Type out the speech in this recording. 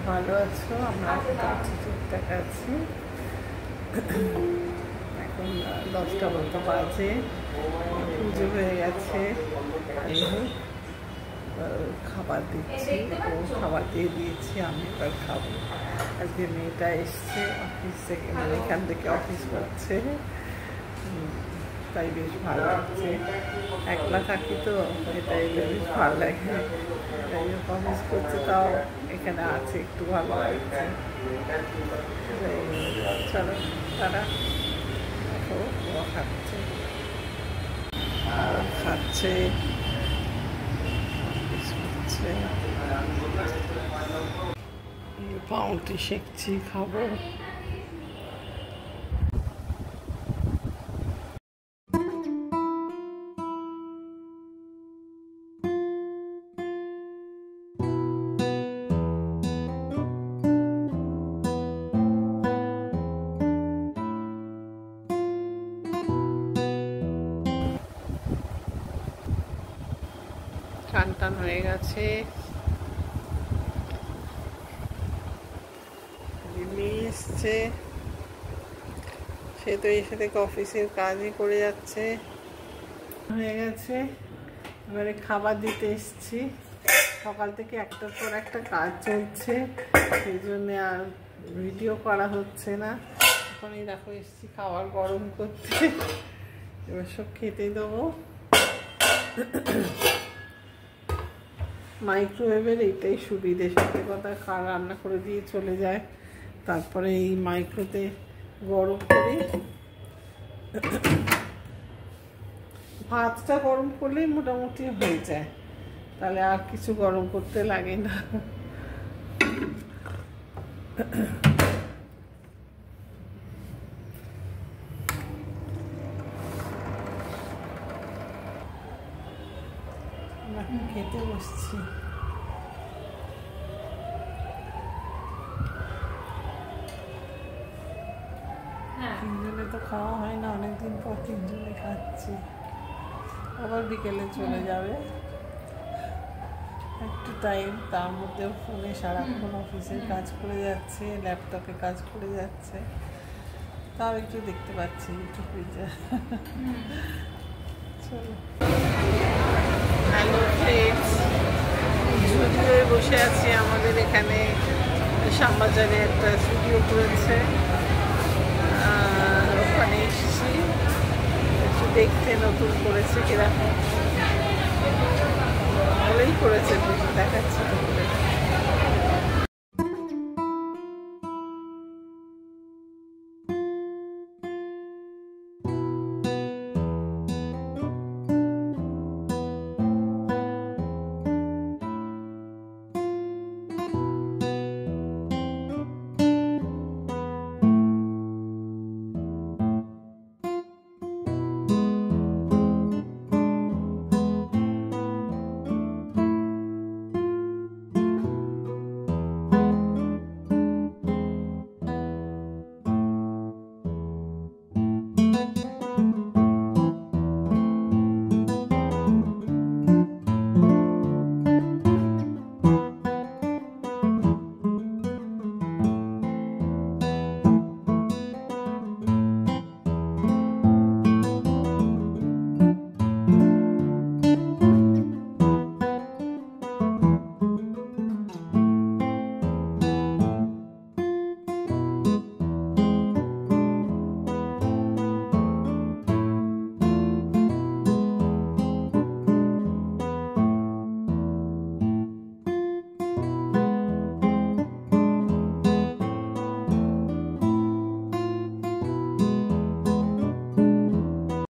ভালো আছো? আমরা ঠিকঠাক আছি। এখন 10টা মতো বাজে, পুজো হয়ে গেছে। খাবার দিচ্ছি, ও খাবার দিয়ে দিয়েছি, আমি এবার খাবো। আজকে মেয়েটা এসছে অফিস থেকে, মানে এখান থেকে অফিস করছে, তাই বেশ ভালো লাগছে। একলা থাকি তো, এটা এলে বেশ ভালো লাগে। যাই হোক অফিস করছে, তাও এখানে আছে, একটু ভালো লাগছে। চলো তারা খাচ্ছে খাচ্ছে পাউরুটি শেখছি, খাবো। টান হয়ে গেছে, এসছে, সে তো এসে থেকে অফিসের কাজই করে যাচ্ছে। হয়ে গেছে, এবারে খাবার দিতে এসছি। সকাল থেকে একটার পর একটা কাজ চলছে, সেই জন্য আর ভিডিও করা হচ্ছে না। এখনই দেখো এসছি খাবার গরম করতে, এবার সব খেতে দেবো। মাইক্রোওয়েভের এইটাই সুবিধে, সত্যি কথা। রান্না করে দিয়ে চলে যায়, তারপরে এই মাইক্রোতে গরম করি। ভাতটা গরম করলেই মোটামুটি হয়ে যায়, তাহলে আর কিছু গরম করতে লাগে না। এখন খেতে বসছি। তিনজনে তো খাওয়া হয় না, অনেকদিন পর তিনজনে খাচ্ছি। আবার বিকেলে চলে যাবে একটু টাইম, তার মধ্যেও ফোনে সারাক্ষণ অফিসের কাজ করে যাচ্ছে, ল্যাপটপে কাজ করে যাচ্ছে, তাও একটু দেখতে পাচ্ছি ইউটিউবে। চলো, হ্যালো ফ্রেন্ডস, স্টুডিওয়ে বসে আছি। আমাদের এখানে শ্যামবাজারে একটা স্টুডিও করেছে, ওখানে এসেছি একটু দেখতে, নতুন করেছে কিরকম। ভালোই করেছে,